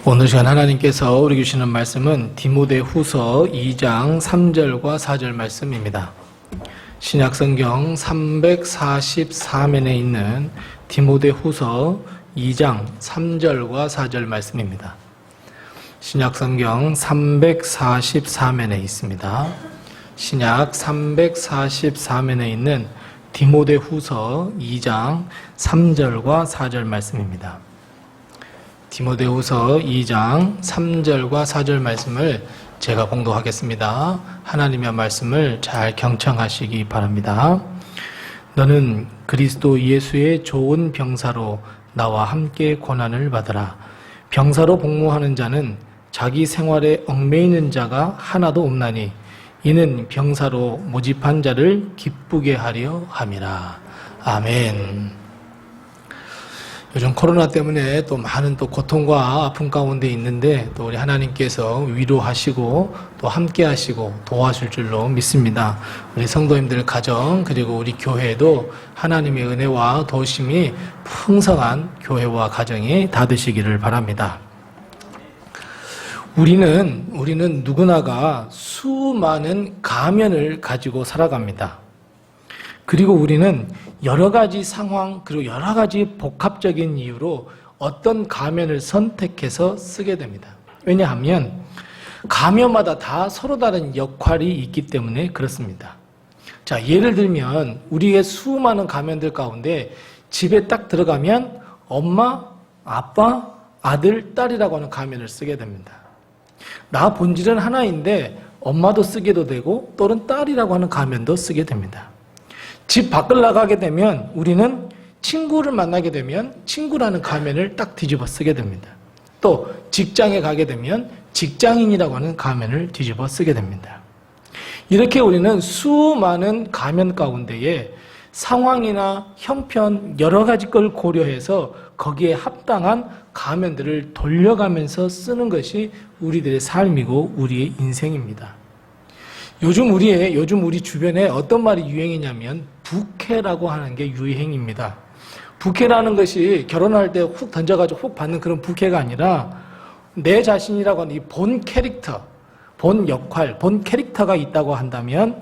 오늘 시간 하나님께서 우리 주시는 말씀은 디모데후서 2장 3절과 4절 말씀입니다. 신약성경 344면에 있는 디모데후서 2장 3절과 4절 말씀입니다. 신약성경 344면에 있습니다. 신약 344면에 있는 디모데후서 2장 3절과 4절 말씀입니다. 디모데후서 2장 3절과 4절 말씀을 제가 봉독하겠습니다. 하나님의 말씀을 잘 경청하시기 바랍니다. 너는 그리스도 예수의 좋은 병사로 나와 함께 고난을 받으라. 병사로 복무하는 자는 자기 생활에 얽매이는 자가 하나도 없나니 이는 병사로 모집한 자를 기쁘게 하려 함이라. 아멘. 요즘 코로나 때문에 또 많은 또 고통과 아픔 가운데 있는데 또 우리 하나님께서 위로하시고 또 함께 하시고 도와줄 줄로 믿습니다. 우리 성도님들 가정 그리고 우리 교회도 하나님의 은혜와 도우심이 풍성한 교회와 가정이 다 되시기를 바랍니다. 우리는 누구나가 수많은 가면을 가지고 살아갑니다. 그리고 우리는 여러 가지 상황 그리고 여러 가지 복합적인 이유로 어떤 가면을 선택해서 쓰게 됩니다. 왜냐하면 가면마다 다 서로 다른 역할이 있기 때문에 그렇습니다. 자, 예를 들면 우리의 수많은 가면들 가운데 집에 딱 들어가면 엄마, 아빠, 아들, 딸이라고 하는 가면을 쓰게 됩니다. 나 본질은 하나인데 엄마도 쓰게도 되고 또는 딸이라고 하는 가면도 쓰게 됩니다. 집 밖을 나가게 되면 우리는 친구를 만나게 되면 친구라는 가면을 딱 뒤집어 쓰게 됩니다. 또 직장에 가게 되면 직장인이라고 하는 가면을 뒤집어 쓰게 됩니다. 이렇게 우리는 수많은 가면 가운데에 상황이나 형편 여러 가지 걸 고려해서 거기에 합당한 가면들을 돌려가면서 쓰는 것이 우리들의 삶이고 우리의 인생입니다. 요즘 우리 주변에 어떤 말이 유행이냐면 부캐라고 하는 게 유행입니다. 부캐라는 것이 결혼할 때 훅 던져가지고 훅 받는 그런 부캐가 아니라 내 자신이라고 하는 이 본 캐릭터, 본 역할, 본 캐릭터가 있다고 한다면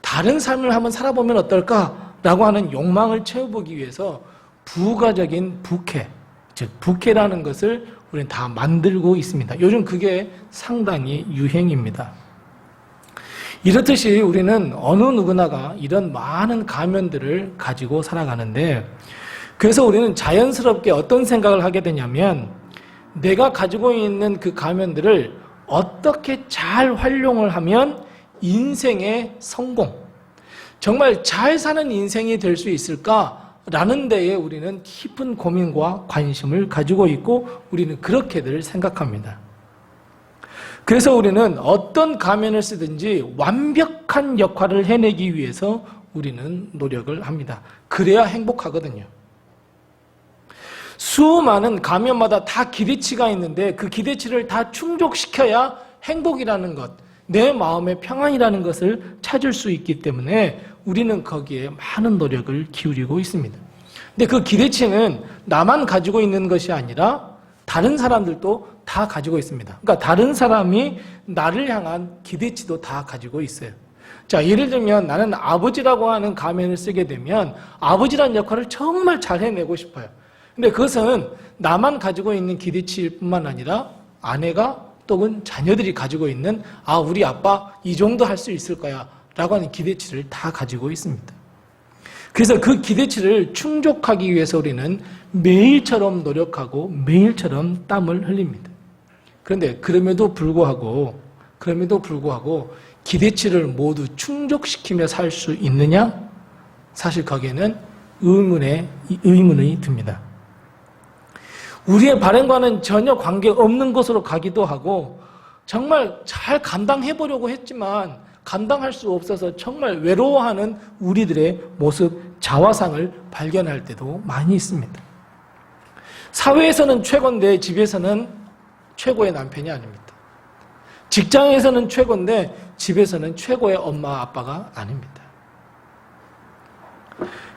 다른 삶을 한번 살아보면 어떨까라고 하는 욕망을 채워보기 위해서 부가적인 부캐, 즉 부캐라는 것을 우리는 다 만들고 있습니다. 요즘 그게 상당히 유행입니다. 이렇듯이 우리는 어느 누구나가 이런 많은 가면들을 가지고 살아가는데 그래서 우리는 자연스럽게 어떤 생각을 하게 되냐면 내가 가지고 있는 그 가면들을 어떻게 잘 활용을 하면 인생의 성공, 정말 잘 사는 인생이 될 수 있을까라는 데에 우리는 깊은 고민과 관심을 가지고 있고 우리는 그렇게들 생각합니다. 그래서 우리는 어떤 가면을 쓰든지 완벽한 역할을 해내기 위해서 우리는 노력을 합니다. 그래야 행복하거든요. 수많은 가면마다 다 기대치가 있는데 그 기대치를 다 충족시켜야 행복이라는 것, 내 마음의 평안이라는 것을 찾을 수 있기 때문에 우리는 거기에 많은 노력을 기울이고 있습니다. 근데 그 기대치는 나만 가지고 있는 것이 아니라 다른 사람들도 다 가지고 있습니다. 그러니까 다른 사람이 나를 향한 기대치도 다 가지고 있어요. 자, 예를 들면 나는 아버지라고 하는 가면을 쓰게 되면 아버지라는 역할을 정말 잘 해내고 싶어요. 근데 그것은 나만 가지고 있는 기대치일 뿐만 아니라 아내가 또는 자녀들이 가지고 있는 우리 아빠 이 정도 할 수 있을 거야 라고 하는 기대치를 다 가지고 있습니다. 그래서 그 기대치를 충족하기 위해서 우리는 매일처럼 노력하고 매일처럼 땀을 흘립니다. 그런데 그럼에도 불구하고 기대치를 모두 충족시키며 살 수 있느냐? 사실 거기에는 의문이 듭니다. 우리의 바람과는 전혀 관계없는 곳으로 가기도 하고 정말 잘 감당해보려고 했지만 감당할 수 없어서 정말 외로워하는 우리들의 모습, 자화상을 발견할 때도 많이 있습니다. 사회에서는 최고인데 집에서는 최고의 남편이 아닙니다. 직장에서는 최고인데 집에서는 최고의 엄마, 아빠가 아닙니다.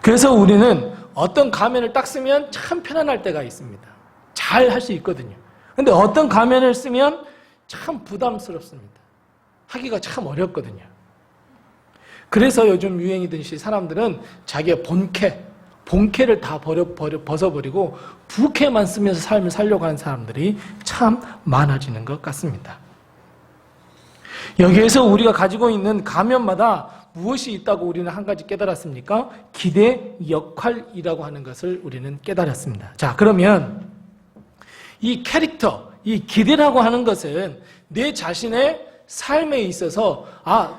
그래서 우리는 어떤 가면을 딱 쓰면 참 편안할 때가 있습니다. 잘 할 수 있거든요. 근데 어떤 가면을 쓰면 참 부담스럽습니다. 하기가 참 어렵거든요. 그래서 요즘 유행이듯이 사람들은 자기의 본캐를 다 벗어버리고 부캐만 쓰면서 삶을 살려고 하는 사람들이 참 많아지는 것 같습니다. 여기에서 우리가 가지고 있는 가면마다 무엇이 있다고 우리는 한 가지 깨달았습니까? 기대 역할이라고 하는 것을 우리는 깨달았습니다. 자, 그러면 이 캐릭터, 이 기대라고 하는 것은 내 자신의 삶에 있어서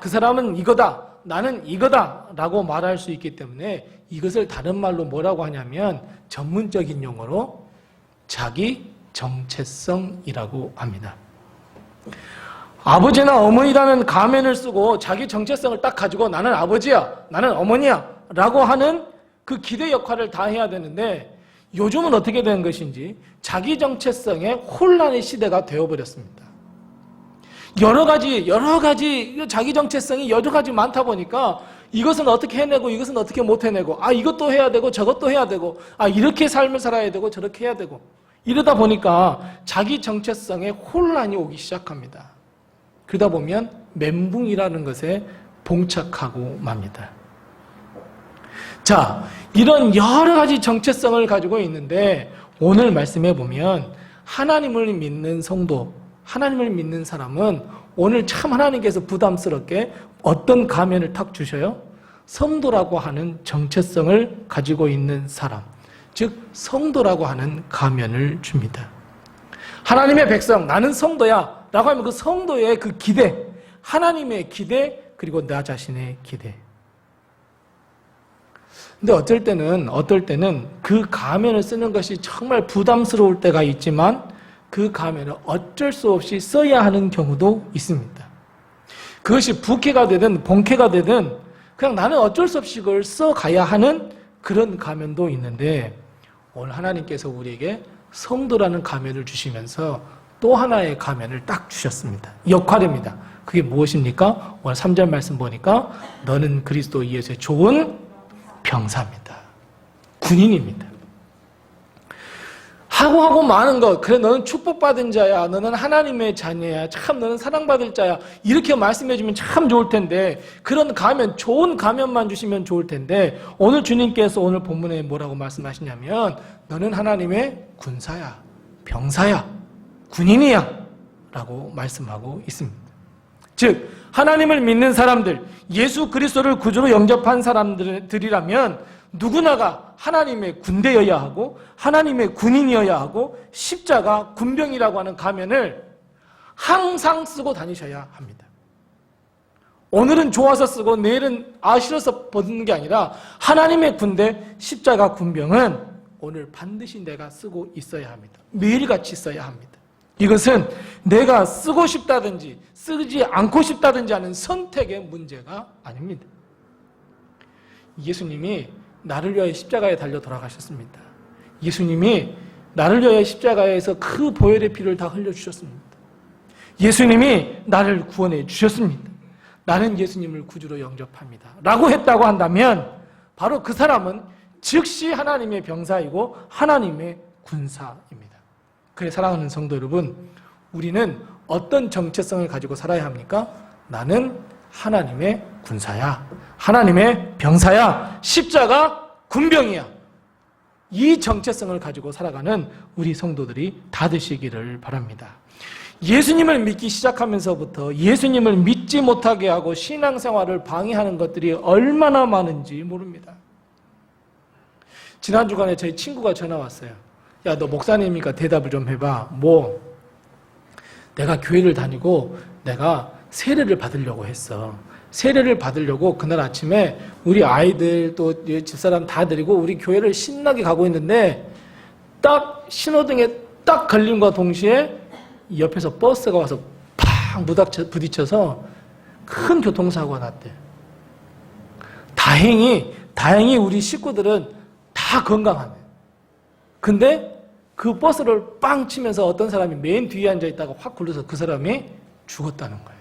그 사람은 이거다, 나는 이거다 라고 말할 수 있기 때문에 이것을 다른 말로 뭐라고 하냐면 전문적인 용어로 자기 정체성이라고 합니다. 아버지나 어머니라는 가면을 쓰고 자기 정체성을 딱 가지고 나는 아버지야, 나는 어머니야 라고 하는 그 기대 역할을 다 해야 되는데 요즘은 어떻게 된 것인지 자기 정체성의 혼란의 시대가 되어버렸습니다. 여러 가지 자기 정체성이 여러 가지 많다 보니까 이것은 어떻게 해내고 이것은 어떻게 못 해내고 이것도 해야 되고 저것도 해야 되고 이렇게 삶을 살아야 되고 저렇게 해야 되고 이러다 보니까 자기 정체성에 혼란이 오기 시작합니다. 그러다 보면 멘붕이라는 것에 봉착하고 맙니다. 자, 이런 여러 가지 정체성을 가지고 있는데 오늘 말씀해 보면 하나님을 믿는 성도, 하나님을 믿는 사람은 오늘 참 하나님께서 부담스럽게 어떤 가면을 탁 주셔요? 성도라고 하는 정체성을 가지고 있는 사람, 즉 성도라고 하는 가면을 줍니다. 하나님의 백성, 나는 성도야 라고 하면 그 성도의 그 기대, 하나님의 기대, 그리고 나 자신의 기대. 근데 어떨 때는 그 가면을 쓰는 것이 정말 부담스러울 때가 있지만 그 가면을 어쩔 수 없이 써야 하는 경우도 있습니다. 그것이 부캐가 되든 본캐가 되든 그냥 나는 어쩔 수 없이 그걸 써가야 하는 그런 가면도 있는데 오늘 하나님께서 우리에게 성도라는 가면을 주시면서 또 하나의 가면을 딱 주셨습니다. 역할입니다. 그게 무엇입니까? 오늘 3절 말씀 보니까 너는 그리스도 예수의 좋은 병사입니다. 군인입니다. 하고 많은 것, 그래 너는 축복받은 자야, 너는 하나님의 자녀야, 참 너는 사랑받을 자야 이렇게 말씀해주면 참 좋을 텐데 그런 가면, 좋은 가면만 주시면 좋을 텐데 오늘 주님께서 오늘 본문에 뭐라고 말씀하시냐면 너는 하나님의 군사야, 병사야, 군인이야 라고 말씀하고 있습니다. 즉 하나님을 믿는 사람들, 예수 그리스도를 구주로 영접한 사람들이라면 누구나가 하나님의 군대여야 하고 하나님의 군인이어야 하고 십자가 군병이라고 하는 가면을 항상 쓰고 다니셔야 합니다. 오늘은 좋아서 쓰고 내일은 싫어서 벗는 게 아니라 하나님의 군대 십자가 군병은 오늘 반드시 내가 쓰고 있어야 합니다. 매일같이 써야 합니다. 이것은 내가 쓰고 싶다든지 쓰지 않고 싶다든지 하는 선택의 문제가 아닙니다. 예수님이 나를 위하여 십자가에 달려 돌아가셨습니다. 예수님이 나를 위하여 십자가에서 그 보혈의 피를 다 흘려주셨습니다. 예수님이 나를 구원해 주셨습니다. 나는 예수님을 구주로 영접합니다 라고 했다고 한다면 바로 그 사람은 즉시 하나님의 병사이고 하나님의 군사입니다. 그래 사랑하는 성도 여러분, 우리는 어떤 정체성을 가지고 살아야 합니까? 나는 하나님의 군사야, 하나님의 병사야, 십자가 군병이야. 이 정체성을 가지고 살아가는 우리 성도들이 다 되시기를 바랍니다. 예수님을 믿기 시작하면서부터 예수님을 믿지 못하게 하고 신앙생활을 방해하는 것들이 얼마나 많은지 모릅니다. 지난 주간에 저희 친구가 전화 왔어요. 야, 너 목사님이니까 대답을 좀 해봐. 내가 교회를 다니고 내가 세례를 받으려고 했어. 세례를 받으려고 그날 아침에 우리 아이들 또 집사람 다 데리고 우리 교회를 신나게 가고 있는데 딱 신호등에 딱 걸림과 동시에 옆에서 버스가 와서 팍 부딪혀서 큰 교통사고가 났대. 다행히 우리 식구들은 다 건강하네. 근데 그 버스를 빵 치면서 어떤 사람이 맨 뒤에 앉아있다가 확 굴러서 그 사람이 죽었다는 거예요.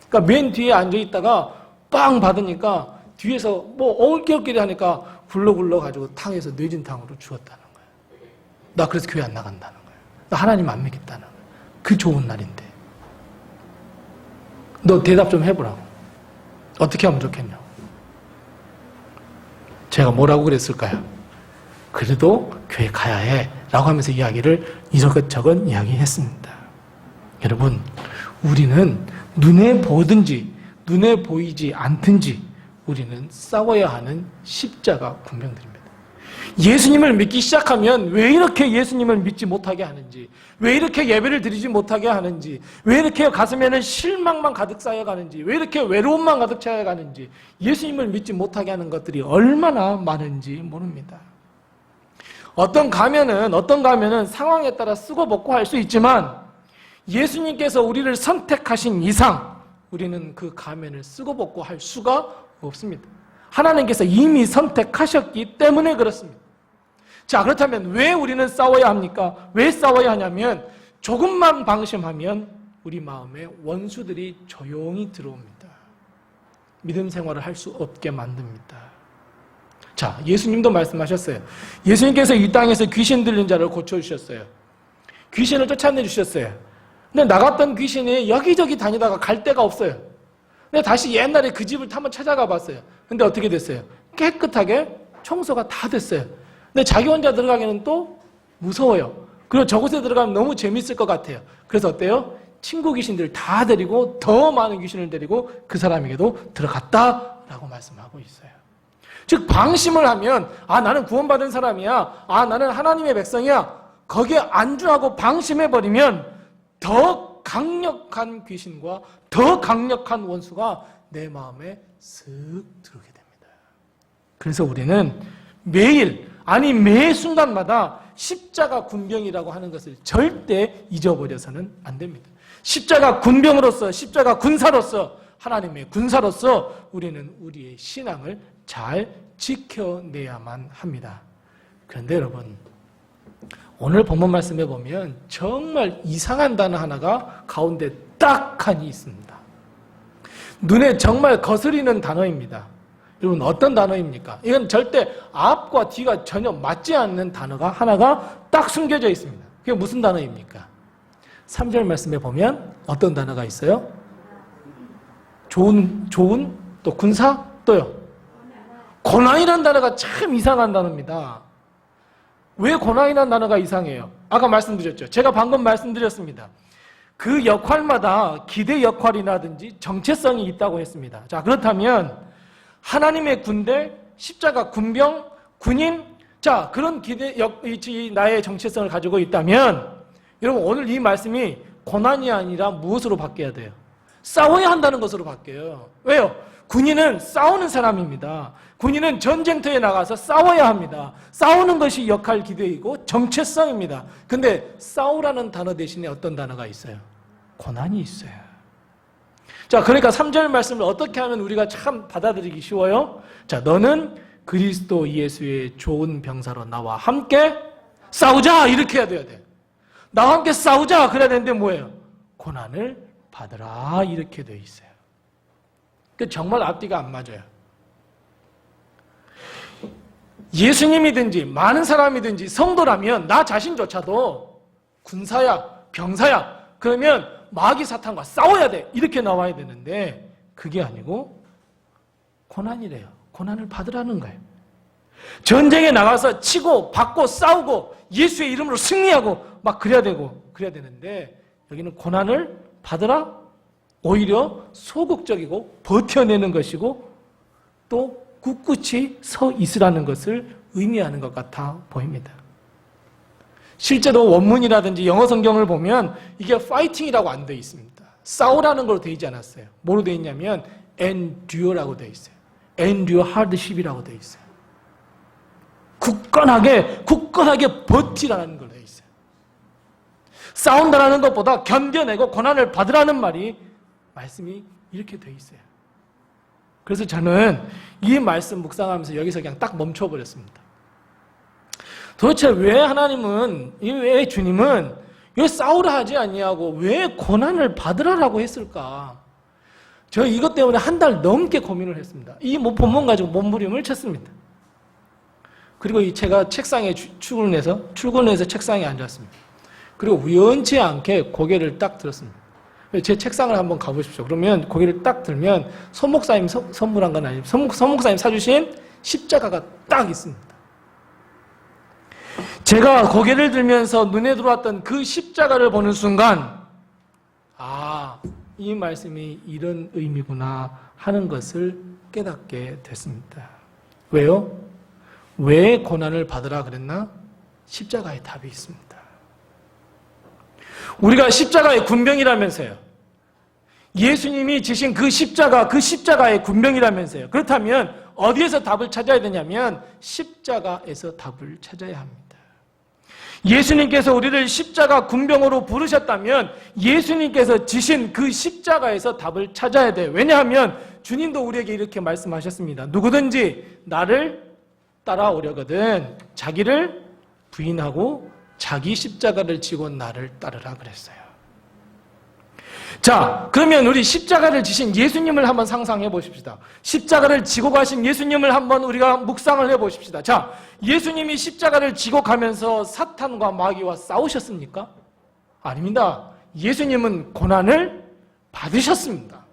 그러니까 맨 뒤에 앉아있다가 빵 받으니까 뒤에서 엉킬엉킬 하니까 굴러가지고 탕에서 뇌진탕으로 죽었다는 거예요. 나 그래서 교회 안 나간다는 거예요. 너 하나님 안 믿겠다는 거야. 그 좋은 날인데. 너 대답 좀 해보라고. 어떻게 하면 좋겠냐고. 제가 뭐라고 그랬을까요? 그래도 교회 가야 해 라고 하면서 이야기를 이것저것 이야기했습니다. 여러분, 우리는 눈에 보든지 눈에 보이지 않든지 우리는 싸워야 하는 십자가 군병들입니다. 예수님을 믿기 시작하면 왜 이렇게 예수님을 믿지 못하게 하는지, 왜 이렇게 예배를 드리지 못하게 하는지, 왜 이렇게 가슴에는 실망만 가득 쌓여가는지, 왜 이렇게 외로움만 가득 차여가는지, 예수님을 믿지 못하게 하는 것들이 얼마나 많은지 모릅니다. 어떤 가면은 상황에 따라 쓰고 벗고 할 수 있지만 예수님께서 우리를 선택하신 이상 우리는 그 가면을 쓰고 벗고 할 수가 없습니다. 하나님께서 이미 선택하셨기 때문에 그렇습니다. 자, 그렇다면 왜 우리는 싸워야 합니까? 왜 싸워야 하냐면 조금만 방심하면 우리 마음에 원수들이 조용히 들어옵니다. 믿음 생활을 할 수 없게 만듭니다. 자, 예수님도 말씀하셨어요. 예수님께서 이 땅에서 귀신 들린 자를 고쳐주셨어요. 귀신을 쫓아내주셨어요. 근데 나갔던 귀신이 여기저기 다니다가 갈 데가 없어요. 근데 다시 옛날에 그 집을 한번 찾아가 봤어요. 근데 어떻게 됐어요? 깨끗하게 청소가 다 됐어요. 근데 자기 혼자 들어가기는 또 무서워요. 그리고 저곳에 들어가면 너무 재밌을 것 같아요. 그래서 어때요? 친구 귀신들 다 데리고 더 많은 귀신을 데리고 그 사람에게도 들어갔다라고 말씀하고 있어요. 즉 방심을 하면 나는 구원받은 사람이야. 나는 하나님의 백성이야. 거기에 안주하고 방심해버리면 더 강력한 귀신과 더 강력한 원수가 내 마음에 쓱 들어오게 됩니다. 그래서 우리는 매일 매 순간마다 십자가 군병이라고 하는 것을 절대 잊어버려서는 안 됩니다. 십자가 군병으로서, 십자가 군사로서, 하나님의 군사로서 우리는 우리의 신앙을 잘 지켜내야만 합니다. 그런데 여러분, 오늘 본문 말씀에 보면 정말 이상한 단어 하나가 가운데 딱 하니 있습니다. 눈에 정말 거스리는 단어입니다. 여러분, 어떤 단어입니까? 이건 절대 앞과 뒤가 전혀 맞지 않는 단어가 하나가 딱 숨겨져 있습니다. 그게 무슨 단어입니까? 3절 말씀에 보면 어떤 단어가 있어요? 좋은, 또 군사, 또요. 고난이라는 단어가 참 이상한 단어입니다. 왜 고난이라는 단어가 이상해요? 아까 말씀드렸죠. 제가 방금 말씀드렸습니다. 그 역할마다 기대 역할이라든지 정체성이 있다고 했습니다. 자, 그렇다면 하나님의 군대, 십자가 군병, 군인, 자, 그런 나의 정체성을 가지고 있다면 여러분, 오늘 이 말씀이 고난이 아니라 무엇으로 바뀌어야 돼요? 싸워야 한다는 것으로 바뀌어요. 왜요? 군인은 싸우는 사람입니다. 군인은 전쟁터에 나가서 싸워야 합니다. 싸우는 것이 역할 기대이고 정체성입니다. 근데 싸우라는 단어 대신에 어떤 단어가 있어요? 고난이 있어요. 자, 그러니까 3절 말씀을 어떻게 하면 우리가 참 받아들이기 쉬워요? 자, 너는 그리스도 예수의 좋은 병사로 나와 함께 싸우자! 이렇게 해야 돼야 돼. 나와 함께 싸우자! 그래야 되는데 뭐예요? 고난을 받으라! 이렇게 되어 있어요. 정말 앞뒤가 안 맞아요. 예수님이든지 많은 사람이든지 성도라면 나 자신조차도 군사야, 병사야. 그러면 마귀 사탄과 싸워야 돼. 이렇게 나와야 되는데 그게 아니고 고난이래요. 고난을 받으라는 거예요. 전쟁에 나가서 치고 받고 싸우고 예수의 이름으로 승리하고 막 그래야 되는데 여기는 고난을 받으라? 오히려 소극적이고 버텨내는 것이고 또 꿋꿋이 서 있으라는 것을 의미하는 것 같아 보입니다. 실제로 원문이라든지 영어 성경을 보면 이게 파이팅이라고 안 되어 있습니다. 싸우라는 걸로 되어 있지 않았어요. 뭐로 되어 있냐면 endure라고 되어 있어요. endure hardship이라고 되어 있어요. 굳건하게 버티라는 걸로 되어 있어요. 싸운다라는 것보다 견뎌내고 고난을 받으라는 말씀이 이렇게 되어 있어요. 그래서 저는 이 말씀 묵상하면서 여기서 그냥 딱 멈춰버렸습니다. 도대체 왜 주님은 왜 싸우라 하지 아니하고 왜 고난을 받으라라고 했을까? 저 이것 때문에 한 달 넘게 고민을 했습니다. 이 본문 가지고 몸부림을 쳤습니다. 그리고 제가 책상에 출근해서 책상에 앉았습니다. 그리고 우연치 않게 고개를 딱 들었습니다. 제 책상을 한번 가보십시오. 그러면 고개를 딱 들면 손목사님 선물한 건 아니에요. 손목사님 사주신 십자가가 딱 있습니다. 제가 고개를 들면서 눈에 들어왔던 그 십자가를 보는 순간 이 말씀이 이런 의미구나 하는 것을 깨닫게 됐습니다. 왜요? 왜 고난을 받으라 그랬나? 십자가에 답이 있습니다. 우리가 십자가의 군병이라면서요. 예수님이 지신 그 십자가의 군병이라면서요. 그렇다면 어디에서 답을 찾아야 되냐면 십자가에서 답을 찾아야 합니다. 예수님께서 우리를 십자가 군병으로 부르셨다면 예수님께서 지신 그 십자가에서 답을 찾아야 돼요. 왜냐하면 주님도 우리에게 이렇게 말씀하셨습니다. 누구든지 나를 따라오려거든 자기를 부인하고 자기 십자가를 지고 나를 따르라 그랬어요. 자, 그러면 우리 십자가를 지신 예수님을 한번 상상해 보십시다. 십자가를 지고 가신 예수님을 한번 우리가 묵상을 해 보십시다. 자, 예수님이 십자가를 지고 가면서 사탄과 마귀와 싸우셨습니까? 아닙니다. 예수님은 고난을 받으셨습니다.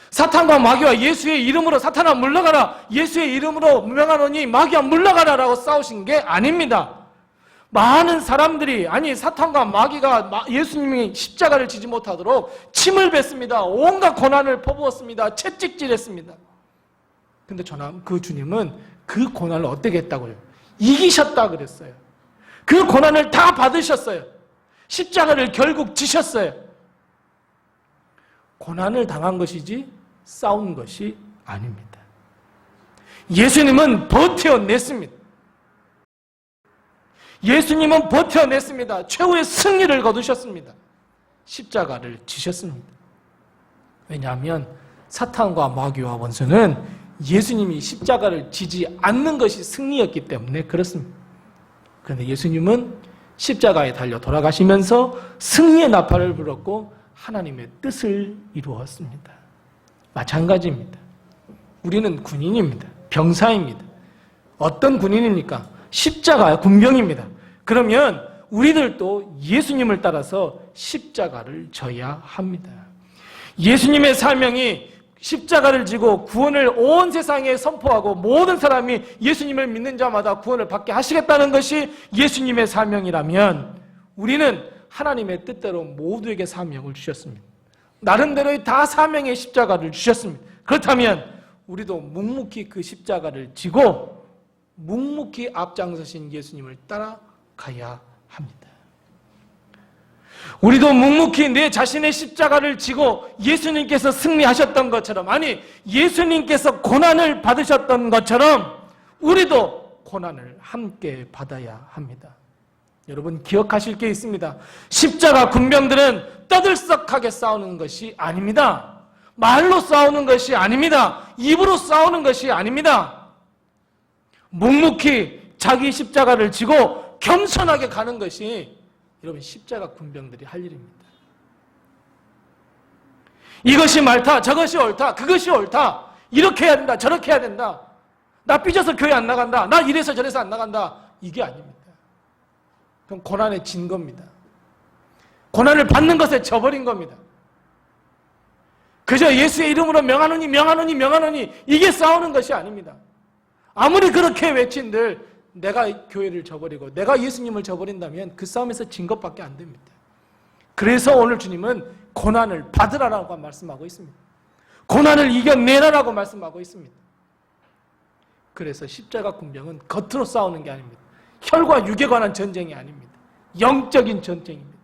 사탄과 마귀와 예수의 이름으로 사탄아 물러가라, 예수의 이름으로 명하노니 마귀야 물러가라 라고 싸우신 게 아닙니다. 많은 사람들이, 아니 사탄과 마귀가 예수님이 십자가를 지지 못하도록 침을 뱉습니다. 온갖 고난을 퍼부었습니다. 채찍질했습니다. 근데 그 주님은 그 고난을 어떻게 했다고요? 이기셨다 그랬어요. 그 고난을 다 받으셨어요. 십자가를 결국 지셨어요. 고난을 당한 것이지 싸운 것이 아닙니다. 예수님은 버텨냈습니다. 예수님은 버텨냈습니다. 최후의 승리를 거두셨습니다. 십자가를 지셨습니다. 왜냐하면 사탄과 마귀와 원수는 예수님이 십자가를 지지 않는 것이 승리였기 때문에 그렇습니다. 그런데 예수님은 십자가에 달려 돌아가시면서 승리의 나팔을 불었고 하나님의 뜻을 이루었습니다. 마찬가지입니다. 우리는 군인입니다. 병사입니다. 어떤 군인입니까? 십자가 군병입니다. 그러면 우리들도 예수님을 따라서 십자가를 져야 합니다. 예수님의 사명이 십자가를 지고 구원을 온 세상에 선포하고 모든 사람이 예수님을 믿는 자마다 구원을 받게 하시겠다는 것이 예수님의 사명이라면 우리는 하나님의 뜻대로 모두에게 사명을 주셨습니다. 나름대로의 다 사명의 십자가를 주셨습니다. 그렇다면 우리도 묵묵히 그 십자가를 지고 묵묵히 앞장서신 예수님을 따라가야 합니다. 우리도 묵묵히 내 자신의 십자가를 지고 예수님께서 승리하셨던 것처럼, 아니 예수님께서 고난을 받으셨던 것처럼 우리도 고난을 함께 받아야 합니다. 여러분 기억하실 게 있습니다. 십자가 군병들은 떠들썩하게 싸우는 것이 아닙니다. 말로 싸우는 것이 아닙니다. 입으로 싸우는 것이 아닙니다. 묵묵히 자기 십자가를 지고 겸손하게 가는 것이 여러분 십자가 군병들이 할 일입니다. 이것이 맞다, 저것이 옳다, 그것이 옳다, 이렇게 해야 된다, 저렇게 해야 된다, 나 삐져서 교회 안 나간다, 나 이래서 저래서 안 나간다, 이게 아닙니다. 그럼 고난에 진 겁니다. 고난을 받는 것에 져버린 겁니다. 그저 예수의 이름으로 명하노니 명하노니 명하노니 이게 싸우는 것이 아닙니다. 아무리 그렇게 외친들 내가 교회를 저버리고 내가 예수님을 저버린다면 그 싸움에서 진 것밖에 안 됩니다. 그래서 오늘 주님은 고난을 받으라라고 말씀하고 있습니다. 고난을 이겨내라라고 말씀하고 있습니다. 그래서 십자가 군병은 겉으로 싸우는 게 아닙니다. 혈과 육에 관한 전쟁이 아닙니다. 영적인 전쟁입니다.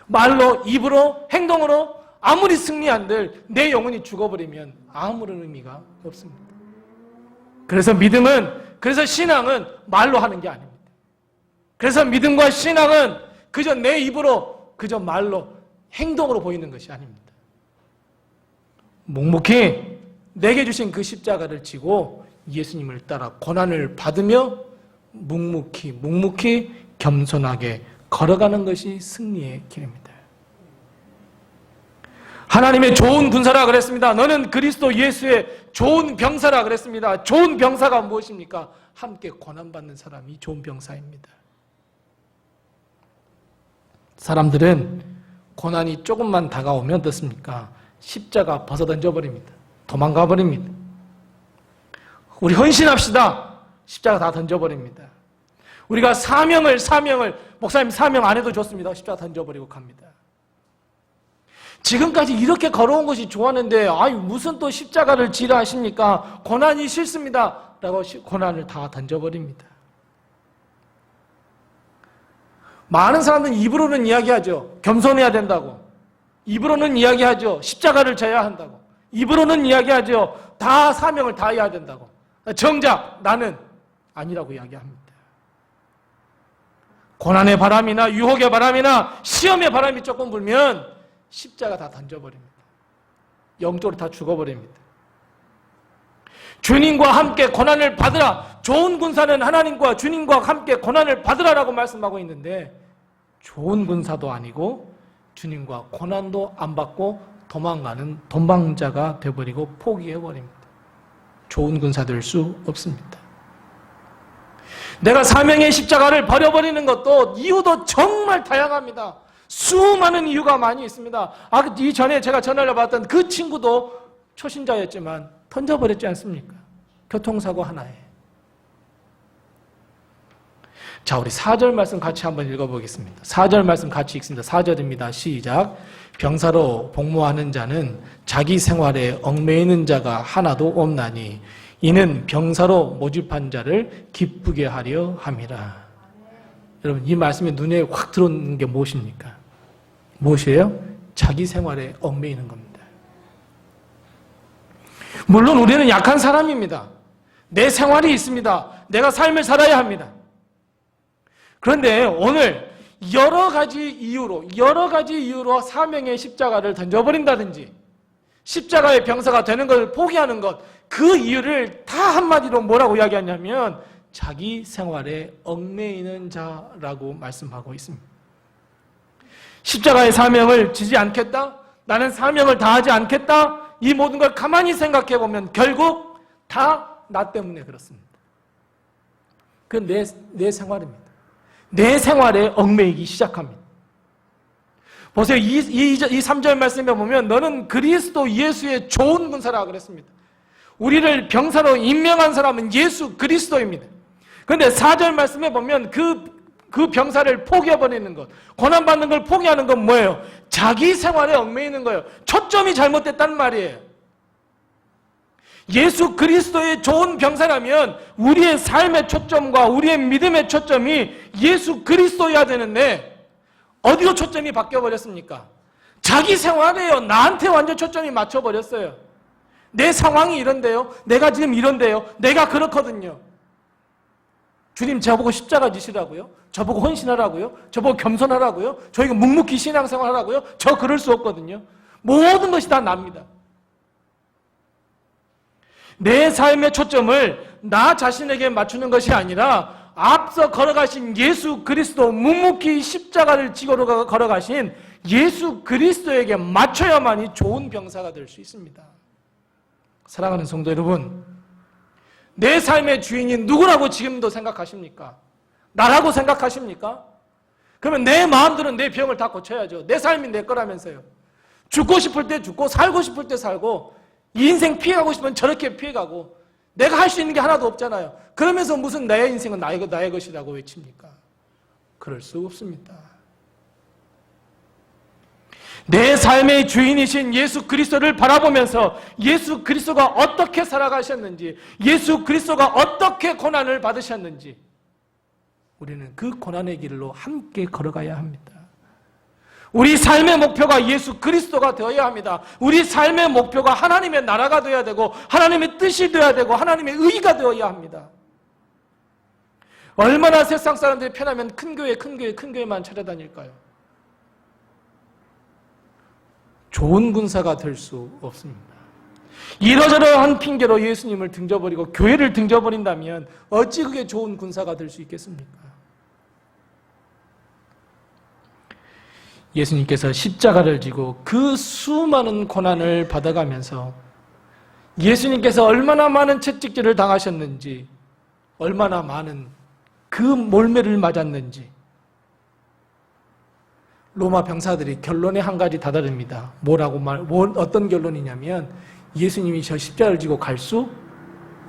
말로, 입으로, 행동으로 아무리 승리 안 될 내 영혼이 죽어버리면 아무런 의미가 없습니다. 그래서 그래서 신앙은 말로 하는 게 아닙니다. 그래서 믿음과 신앙은 그저 내 입으로, 그저 말로, 행동으로 보이는 것이 아닙니다. 묵묵히 내게 주신 그 십자가를 지고 예수님을 따라 고난을 받으며 묵묵히 겸손하게 걸어가는 것이 승리의 길입니다. 하나님의 좋은 군사라 그랬습니다. 너는 그리스도 예수의 좋은 병사라 그랬습니다. 좋은 병사가 무엇입니까? 함께 고난받는 사람이 좋은 병사입니다. 사람들은 고난이 조금만 다가오면 어떻습니까? 십자가 벗어던져 버립니다. 도망가 버립니다. 우리 헌신합시다. 십자가 다 던져버립니다. 우리가 사명을 목사님 사명 안 해도 좋습니다. 십자가 던져버리고 갑니다. 지금까지 이렇게 걸어온 것이 좋았는데 무슨 또 십자가를 지라 하십니까? 고난이 싫습니다. 라고 고난을 다 던져버립니다. 많은 사람들은 입으로는 이야기하죠. 겸손해야 된다고. 입으로는 이야기하죠. 십자가를 져야 한다고. 입으로는 이야기하죠. 다 사명을 다해야 된다고. 정작 나는 아니라고 이야기합니다. 고난의 바람이나 유혹의 바람이나 시험의 바람이 조금 불면 십자가 다 던져버립니다. 영적으로 다 죽어버립니다. 주님과 함께 고난을 받으라. 좋은 군사는 하나님과 주님과 함께 고난을 받으라라고 말씀하고 있는데 좋은 군사도 아니고 주님과 고난도 안 받고 도망가는 도망자가 되어버리고 포기해버립니다. 좋은 군사 될 수 없습니다. 내가 사명의 십자가를 버려버리는 것도 이유도 정말 다양합니다. 수많은 이유가 많이 있습니다. 이전에 제가 전화를 받았던 그 친구도 초신자였지만 던져버렸지 않습니까? 교통사고 하나에. 자, 우리 4절 말씀 같이 한번 읽어보겠습니다. 4절 말씀 같이 읽습니다. 4절입니다. 시작. 병사로 복무하는 자는 자기 생활에 얽매이는 자가 하나도 없나니 이는 병사로 모집한 자를 기쁘게 하려 함이라. 여러분, 이 말씀에 눈에 확 들어오는 게 무엇입니까? 무엇이에요? 자기 생활에 얽매이는 겁니다. 물론 우리는 약한 사람입니다. 내 생활이 있습니다. 내가 삶을 살아야 합니다. 그런데 오늘 여러 가지 이유로 사명의 십자가를 던져버린다든지 십자가의 병사가 되는 것을 포기하는 것, 그 이유를 다 한마디로 뭐라고 이야기하냐면 자기 생활에 얽매이는 자라고 말씀하고 있습니다. 십자가의 사명을 지지 않겠다? 나는 사명을 다하지 않겠다? 이 모든 걸 가만히 생각해 보면 결국 다 나 때문에 그렇습니다. 그 내 생활입니다. 내 생활에 얽매이기 시작합니다. 보세요. 이 3절 말씀에 보면 너는 그리스도 예수의 좋은 군사라 그랬습니다. 우리를 병사로 임명한 사람은 예수 그리스도입니다. 그런데 4절 말씀에 보면 그 병사를 포기해버리는 것, 고난받는 걸 포기하는 건 뭐예요? 자기 생활에 얽매이는 거예요. 초점이 잘못됐단 말이에요. 예수 그리스도의 좋은 병사라면 우리의 삶의 초점과 우리의 믿음의 초점이 예수 그리스도여야 되는데 어디로 초점이 바뀌어버렸습니까? 자기 생활에요. 나한테 완전 초점이 맞춰버렸어요. 내 상황이 이런데요. 내가 지금 이런데요. 내가 그렇거든요. 주님 저보고 십자가 지시라고요? 저보고 헌신하라고요? 저보고 겸손하라고요? 저 이거 묵묵히 신앙생활 하라고요? 저 그럴 수 없거든요. 모든 것이 다 납니다. 내 삶의 초점을 나 자신에게 맞추는 것이 아니라 앞서 걸어가신 예수 그리스도, 묵묵히 십자가를 지고 걸어가신 예수 그리스도에게 맞춰야만이 좋은 병사가 될 수 있습니다. 사랑하는 성도 여러분, 내 삶의 주인이 누구라고 지금도 생각하십니까? 나라고 생각하십니까? 그러면 내 마음대로 내 병을 다 고쳐야죠. 내 삶이 내 거라면서요. 죽고 싶을 때 죽고 살고 싶을 때 살고 이 인생 피해가고 싶으면 저렇게 피해가고 내가 할 수 있는 게 하나도 없잖아요. 그러면서 무슨 나의 인생은 나의 것이라고 외칩니까? 그럴 수 없습니다. 내 삶의 주인이신 예수 그리스도를 바라보면서 예수 그리스도가 어떻게 살아가셨는지, 예수 그리스도가 어떻게 고난을 받으셨는지 우리는 그 고난의 길로 함께 걸어가야 합니다. 우리 삶의 목표가 예수 그리스도가 되어야 합니다. 우리 삶의 목표가 하나님의 나라가 되어야 되고 하나님의 뜻이 되어야 되고 하나님의 의가 되어야 합니다. 얼마나 세상 사람들이 편하면 큰 교회만 찾아다닐까요? 좋은 군사가 될 수 없습니다. 이러저러한 핑계로 예수님을 등져버리고 교회를 등져버린다면 어찌 그게 좋은 군사가 될 수 있겠습니까? 예수님께서 십자가를 지고 그 수많은 고난을 받아가면서 예수님께서 얼마나 많은 채찍질을 당하셨는지, 얼마나 많은 그 몰매를 맞았는지 로마 병사들이 결론에 한 가지 다다릅니다. 어떤 결론이냐면 예수님이 저 십자가를 지고 갈 수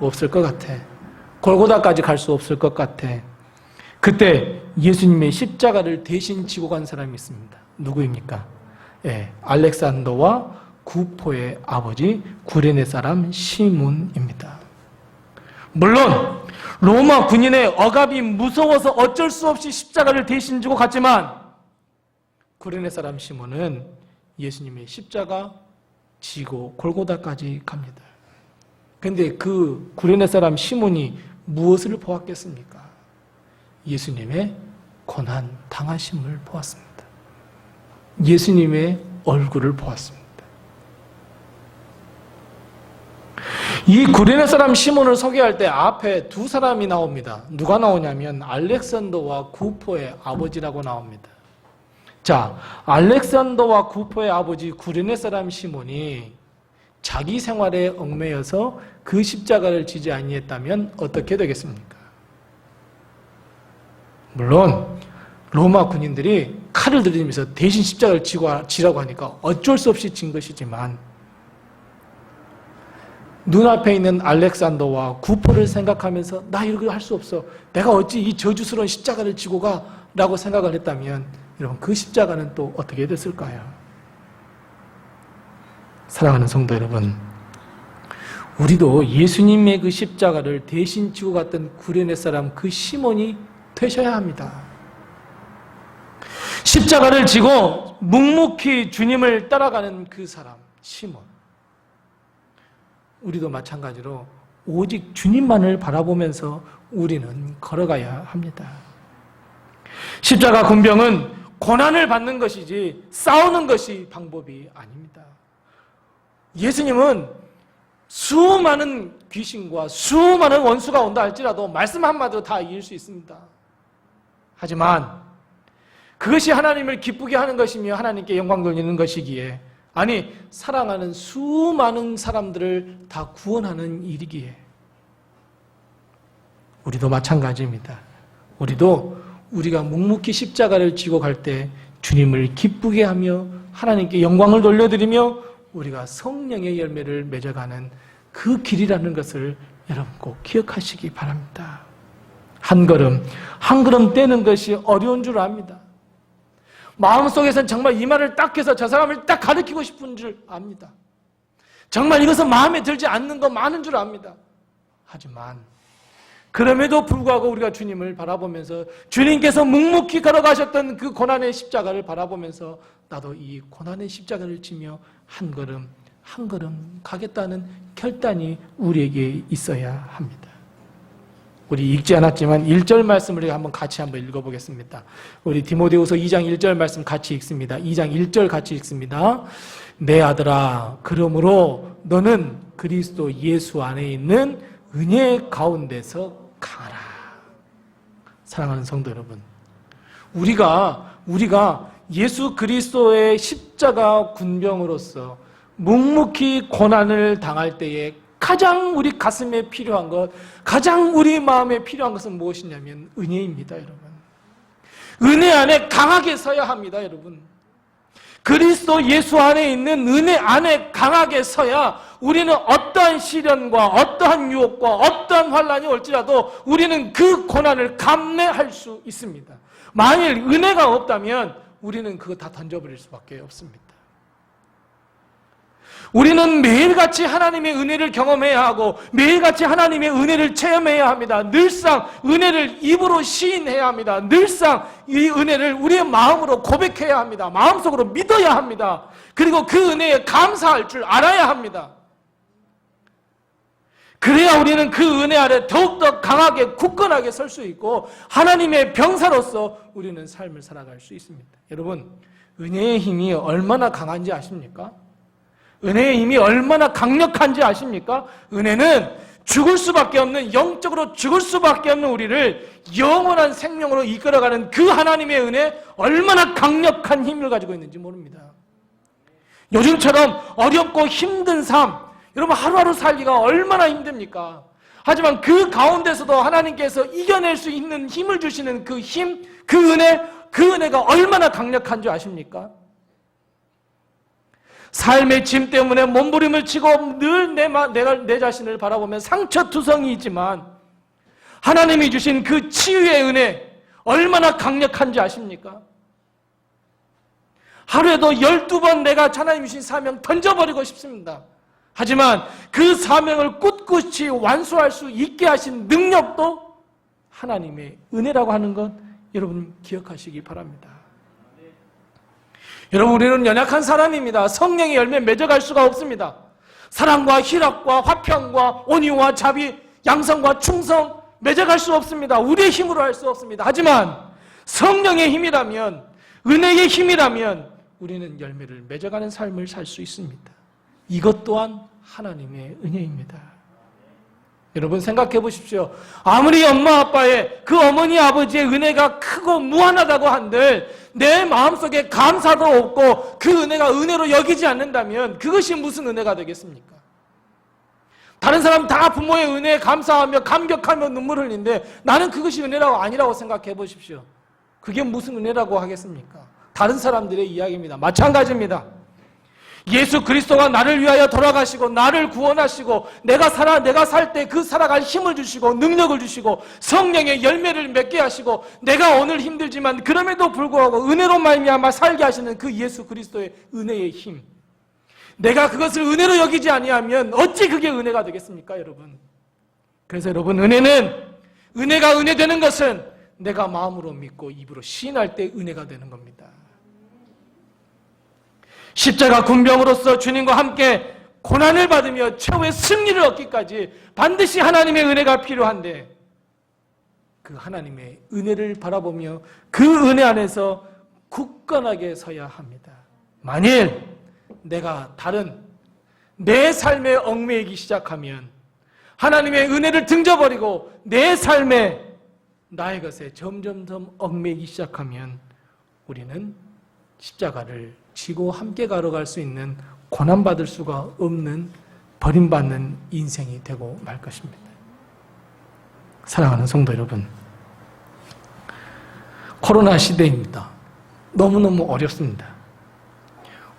없을 것 같아. 골고다까지 갈 수 없을 것 같아. 그때 예수님의 십자가를 대신 지고 간 사람이 있습니다. 누구입니까? 알렉산더와 구포의 아버지 구레네 사람 시몬입니다. 물론 로마 군인의 억압이 무서워서 어쩔 수 없이 십자가를 대신 지고 갔지만 구레네 사람 시몬은 예수님의 십자가 지고 골고다까지 갑니다. 그런데 그 구레네 사람 시몬이 무엇을 보았겠습니까? 예수님의 고난 당하심을 보았습니다. 예수님의 얼굴을 보았습니다. 이 구레네 사람 시몬을 소개할 때 앞에 두 사람이 나옵니다. 누가 나오냐면 알렉산더와 구포의 아버지라고 나옵니다. 자, 알렉산더와 구포의 아버지 구레네 사람 시몬이 자기 생활에 얽매여서 그 십자가를 지지 아니했다면 어떻게 되겠습니까? 물론 로마 군인들이 칼을 들이면서 대신 십자가를 지라고 하니까 어쩔 수 없이 진 것이지만 눈앞에 있는 알렉산더와 구포를 생각하면서 나 이렇게 할 수 없어. 내가 어찌 이 저주스러운 십자가를 지고 가? 라고 생각을 했다면 여러분 그 십자가는 또 어떻게 됐을까요? 사랑하는 성도 여러분, 우리도 예수님의 그 십자가를 대신 지고 갔던 구레네 사람 그 시몬이 되셔야 합니다. 십자가를 지고 묵묵히 주님을 따라가는 그 사람 시몬. 우리도 마찬가지로 오직 주님만을 바라보면서 우리는 걸어가야 합니다. 십자가 군병은 고난을 받는 것이지 싸우는 것이 방법이 아닙니다. 예수님은 수많은 귀신과 수많은 원수가 온다 할지라도 말씀 한마디로 다 이길 수 있습니다. 하지만 그것이 하나님을 기쁘게 하는 것이며 하나님께 영광 돌리는 것이기에, 아니 사랑하는 수많은 사람들을 다 구원하는 일이기에 우리도 마찬가지입니다. 우리가 묵묵히 십자가를 지고 갈 때 주님을 기쁘게 하며 하나님께 영광을 돌려드리며 우리가 성령의 열매를 맺어가는 그 길이라는 것을 여러분 꼭 기억하시기 바랍니다. 한 걸음 한 걸음 떼는 것이 어려운 줄 압니다. 마음속에서는 정말 이 말을 딱 해서 저 사람을 딱 가르치고 싶은 줄 압니다. 정말 이것은 마음에 들지 않는 거 많은 줄 압니다. 하지만 그럼에도 불구하고 우리가 주님을 바라보면서 주님께서 묵묵히 걸어가셨던 그 고난의 십자가를 바라보면서 나도 이 고난의 십자가를 지며 한 걸음 한 걸음 가겠다는 결단이 우리에게 있어야 합니다. 우리 읽지 않았지만 1절 말씀을 같이 한번 읽어보겠습니다. 우리 디모데후서 2장 1절 말씀 같이 읽습니다. 2장 1절 같이 읽습니다. 내 아들아, 그러므로 너는 그리스도 예수 안에 있는 은혜 가운데서 강하라. 사랑하는 성도 여러분, 우리가 예수 그리스도의 십자가 군병으로서 묵묵히 고난을 당할 때에 가장 우리 가슴에 필요한 것, 가장 우리 마음에 필요한 것은 무엇이냐면 은혜입니다, 여러분. 은혜 안에 강하게 서야 합니다, 여러분. 그리스도 예수 안에 있는 은혜 안에 강하게 서야 우리는 어떠한 시련과 어떠한 유혹과 어떠한 환난이 올지라도 우리는 그 고난을 감내할 수 있습니다. 만일 은혜가 없다면 우리는 그거 다 던져버릴 수밖에 없습니다. 우리는 매일같이 하나님의 은혜를 경험해야 하고 매일같이 하나님의 은혜를 체험해야 합니다. 늘상 은혜를 입으로 시인해야 합니다. 늘상 이 은혜를 우리의 마음으로 고백해야 합니다. 마음속으로 믿어야 합니다. 그리고 그 은혜에 감사할 줄 알아야 합니다. 그래야 우리는 그 은혜 아래 더욱더 강하게 굳건하게 설 수 있고 하나님의 병사로서 우리는 삶을 살아갈 수 있습니다. 여러분, 은혜의 힘이 얼마나 강한지 아십니까? 은혜의 힘이 얼마나 강력한지 아십니까? 은혜는 죽을 수밖에 없는, 영적으로 죽을 수밖에 없는 우리를 영원한 생명으로 이끌어가는 그 하나님의 은혜, 얼마나 강력한 힘을 가지고 있는지 모릅니다. 요즘처럼 어렵고 힘든 삶, 여러분 하루하루 살기가 얼마나 힘듭니까? 하지만 그 가운데서도 하나님께서 이겨낼 수 있는 힘을 주시는 그 힘, 그 은혜, 그 은혜가 얼마나 강력한 줄 아십니까? 삶의 짐 때문에 몸부림을 치고 늘 내 자신을 바라보면 상처투성이지만 하나님이 주신 그 치유의 은혜 얼마나 강력한지 아십니까? 하루에도 12번 내가 하나님 주신 사명 던져버리고 싶습니다. 하지만 그 사명을 꿋꿋이 완수할 수 있게 하신 능력도 하나님의 은혜라고 하는 것 여러분 기억하시기 바랍니다. 여러분, 우리는 연약한 사람입니다. 성령의 열매 맺어갈 수가 없습니다. 사랑과 희락과 화평과 온유와 자비, 양성과 충성 맺어갈 수 없습니다. 우리의 힘으로 할 수 없습니다. 하지만 성령의 힘이라면, 은혜의 힘이라면 우리는 열매를 맺어가는 삶을 살 수 있습니다. 이것 또한 하나님의 은혜입니다. 여러분 생각해 보십시오. 아무리 엄마 아빠의 그 어머니 아버지의 은혜가 크고 무한하다고 한들 내 마음속에 감사도 없고 그 은혜가 은혜로 여기지 않는다면 그것이 무슨 은혜가 되겠습니까? 다른 사람 다 부모의 은혜에 감사하며 감격하며 눈물 흘리는데 나는 그것이 은혜라고 아니라고 생각해 보십시오. 그게 무슨 은혜라고 하겠습니까? 다른 사람들의 이야기입니다. 마찬가지입니다. 예수 그리스도가 나를 위하여 돌아가시고 나를 구원하시고 내가 살 때 그 살아갈 힘을 주시고 능력을 주시고 성령의 열매를 맺게 하시고 내가 오늘 힘들지만 그럼에도 불구하고 은혜로 말미암아 살게 하시는 그 예수 그리스도의 은혜의 힘, 내가 그것을 은혜로 여기지 아니하면 어찌 그게 은혜가 되겠습니까, 여러분? 그래서 여러분, 은혜가 은혜 되는 것은 내가 마음으로 믿고 입으로 시인할 때 은혜가 되는 겁니다. 십자가 군병으로서 주님과 함께 고난을 받으며 최후의 승리를 얻기까지 반드시 하나님의 은혜가 필요한데 그 하나님의 은혜를 바라보며 그 은혜 안에서 굳건하게 서야 합니다. 만일 내가 다른 내 삶에 얽매이기 시작하면 하나님의 은혜를 등져버리고 내 삶에 나의 것에 점점점 얽매이기 시작하면 우리는 십자가를 지고 함께 걸어갈 수 있는 고난받을 수가 없는 버림받는 인생이 되고 말 것입니다. 사랑하는 성도 여러분, 코로나 시대입니다. 너무너무 어렵습니다.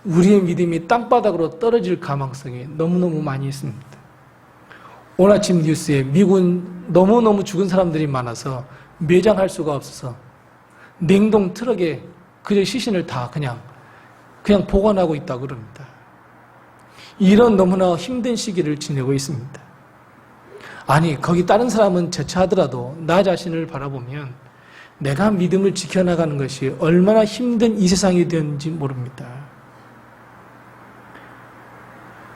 우리의 믿음이 땅바닥으로 떨어질 가망성이 너무너무 많이 있습니다. 오늘 아침 뉴스에 미국은 너무너무 죽은 사람들이 많아서 매장할 수가 없어서 냉동 트럭에 그저 시신을 다 그냥 보관하고 있다고 그럽니다. 이런 너무나 힘든 시기를 지내고 있습니다. 아니, 거기 다른 사람은 저차하더라도 나 자신을 바라보면 내가 믿음을 지켜나가는 것이 얼마나 힘든 이 세상이 되었는지 모릅니다.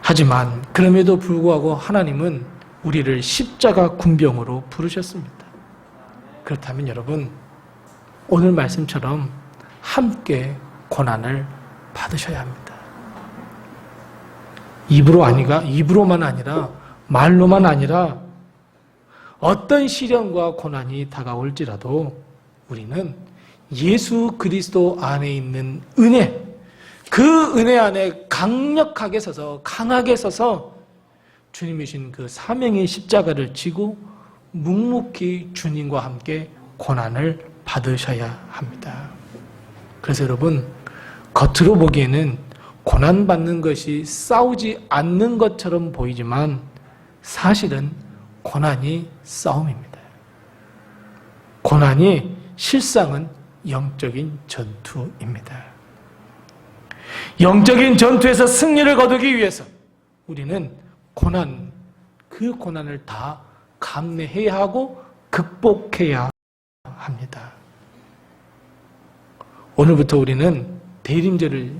하지만 그럼에도 불구하고 하나님은 우리를 십자가 군병으로 부르셨습니다. 그렇다면 여러분, 오늘 말씀처럼 함께 고난을 받으셔야 합니다. 입으로만 아니라 말로만 아니라 어떤 시련과 고난이 다가올지라도 우리는 예수 그리스도 안에 있는 은혜, 그 은혜 안에 강력하게 서서 강하게 서서 주님이 주신 그 사명의 십자가를 지고 묵묵히 주님과 함께 고난을 받으셔야 합니다. 그래서 여러분, 겉으로 보기에는 고난받는 것이 싸우지 않는 것처럼 보이지만 사실은 고난이 싸움입니다. 고난이 실상은 영적인 전투입니다. 영적인 전투에서 승리를 거두기 위해서 우리는 그 고난을 다 감내해야 하고 극복해야 합니다. 오늘부터 우리는 대림절을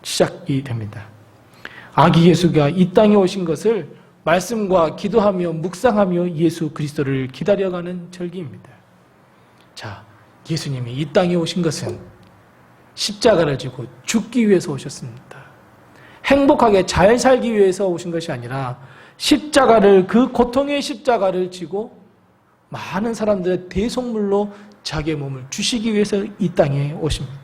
시작이 됩니다. 아기 예수가 이 땅에 오신 것을 말씀과 기도하며 묵상하며 예수 그리스도를 기다려가는 절기입니다. 자, 예수님이 이 땅에 오신 것은 십자가를 지고 죽기 위해서 오셨습니다. 행복하게 잘 살기 위해서 오신 것이 아니라 그 고통의 십자가를 지고 많은 사람들의 대속물로 자기의 몸을 주시기 위해서 이 땅에 오십니다.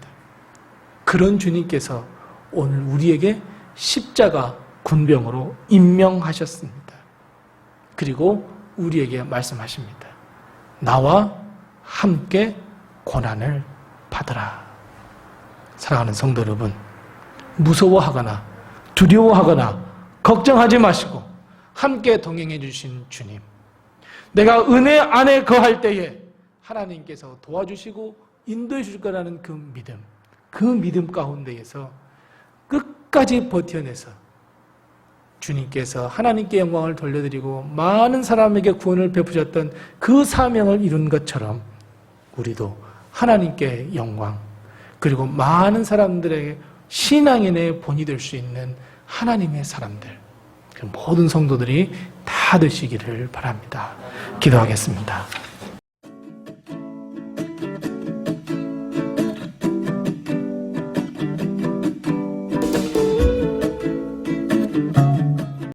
그런 주님께서 오늘 우리에게 십자가 군병으로 임명하셨습니다. 그리고 우리에게 말씀하십니다. 나와 함께 고난을 받으라. 사랑하는 성도 여러분, 무서워하거나 두려워하거나 걱정하지 마시고 함께 동행해 주신 주님, 내가 은혜 안에 거할 때에 하나님께서 도와주시고 인도해 주실 거라는 그 믿음 가운데에서 끝까지 버텨내서 주님께서 하나님께 영광을 돌려드리고 많은 사람에게 구원을 베푸셨던 그 사명을 이룬 것처럼 우리도 하나님께 영광, 그리고 많은 사람들에게 신앙인의 본이 될 수 있는 하나님의 사람들, 모든 성도들이 다 되시기를 바랍니다. 기도하겠습니다.